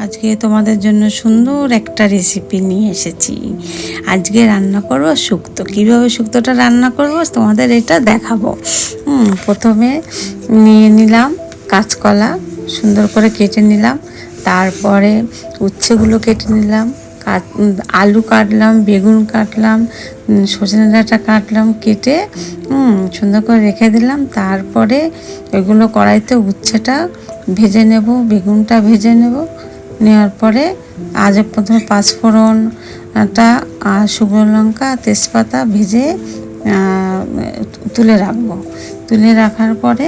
আজকে তোমাদের জন্য সুন্দর একটা রেসিপি নিয়ে এসেছি। আজকে রান্না করব শুক্তো। কীভাবে শুক্তোটা রান্না করব তোমাদের এটা দেখাবো। প্রথমে নিয়ে নিলাম কাঁচকলা, সুন্দর করে কেটে নিলাম। তারপরে উচ্ছেগুলো কেটে নিলাম, আলু কাটলাম, বেগুন কাটলাম, সজনে ডাঁটা কাটলাম, কেটে সুন্দর করে রেখে দিলাম। তারপরে এগুলো কড়াইতে উচ্ছেটা ভেজে নেব, বেগুনটা ভেজে নেওয়ার পরে প্রথমে পাঁচফোড়নটা আর শুকনো লঙ্কা, তেজপাতা ভেজে তুলে রাখবো। তুলে রাখার পরে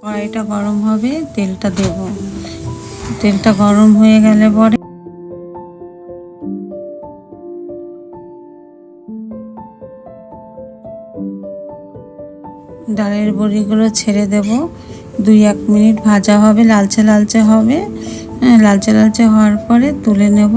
কড়াইটা গরম হবে, তেলটা দেব। তেলটা গরম হয়ে গেলে পরে ডালের বড়িগুলো ছেড়ে দেব। 2-1 মিনিট ভাজা হবে, লালচে লালচে হবে। লালচে লালচে হওয়ার পরে তুলে নেব।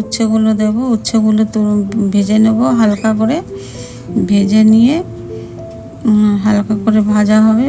উচ্ছেগুলো দেব, উচ্ছেগুলো ভেজে নেব হালকা করে। ভেজে নিয়ে হালকা করে ভাজা হবে।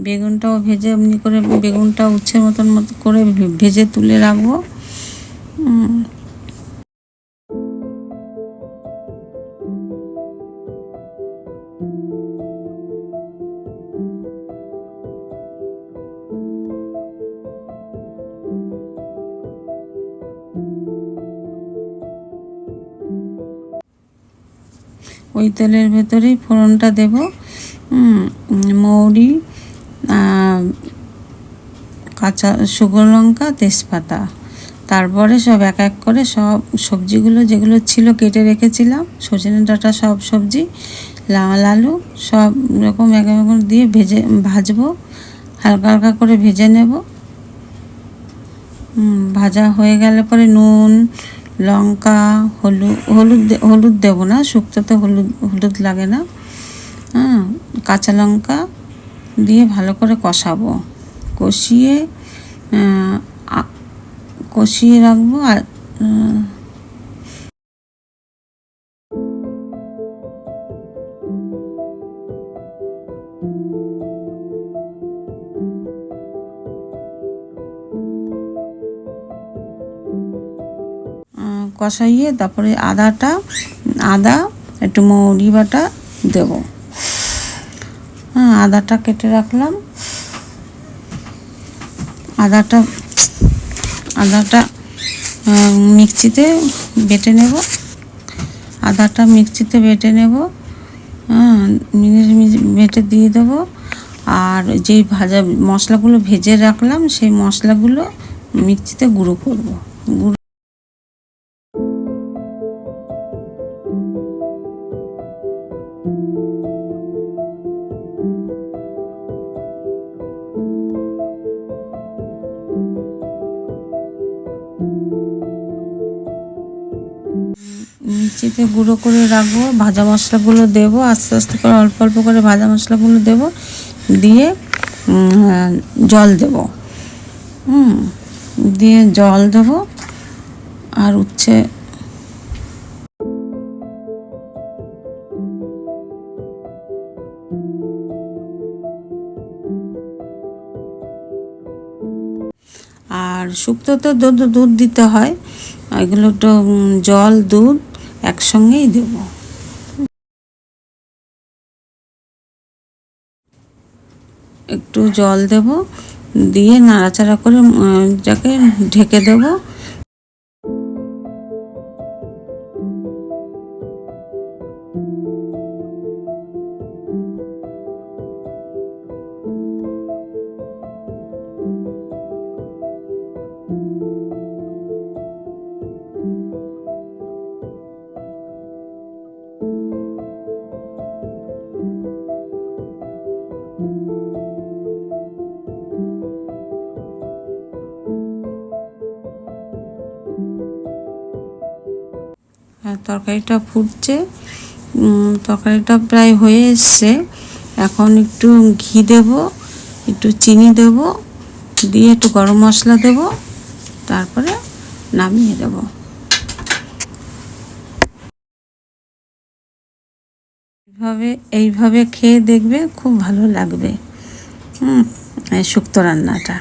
বেগুনটাও ভেজে এমনি করে বেগুনটা উচ্ছের মতো করে ভেজে তুলে রাখবো। ওই তেলের ভেতরেই ফোড়নটা দেব। মৌরি, কাঁচা শুকনো লঙ্কা, তেজপাতা। তারপরে সব এক এক করে সব সবজিগুলো যেগুলো ছিল কেটে রেখেছিলাম, সজনে ডাঁটা, সব সবজি, লাল আলু, সব রকম এক এক দিয়ে ভাজবো। হালকা হালকা করে ভেজে নেব। ভাজা হয়ে গেলে পরে নুন, লঙ্কা, হলুদ দেবো না, শুক্তোতে হলুদ লাগে না। কাঁচা লঙ্কা দিয়ে ভালো করে কষাবো। কষিয়ে রাখবো। আর কষাইয়ে তারপরে আদা একটু মৌরি বাটা দেব। আদাটা কেটে রাখলাম। আদাটা মিক্সিতে বেটে নেব। বেটে দিয়ে দেবো। আর যেই ভাজা মশলাগুলো ভেজে রাখলাম সেই মশলাগুলো মিক্সিতে গুঁড়ো করব। মিক্সিতে গুঁড়ো করে রাখবো। ভাজা মশলাগুলো দেবো, আস্তে আস্তে করে অল্প অল্প করে ভাজা মশলাগুলো দেবো। দিয়ে জল দেবো। জল দেবো। আর শুক্তোতে দুধ দিতে হয়, এগুলো একটু জল দুধ একসঙ্গেই দেব। একটু জল দেব, দিয়ে নাড়াচাড়া করে যাকে ঢেকে দেবো। তরকারিটা ফুটছে, তরকারিটা প্রায় হয়ে এসছে। এখন একটু ঘি দেব, একটু চিনি দেব, দিয়ে একটু গরম মশলা দেব, তারপরে নামিয়ে দেব। এইভাবে খেয়ে দেখবে, খুব ভালো লাগবে শুক্তো রান্নাটা।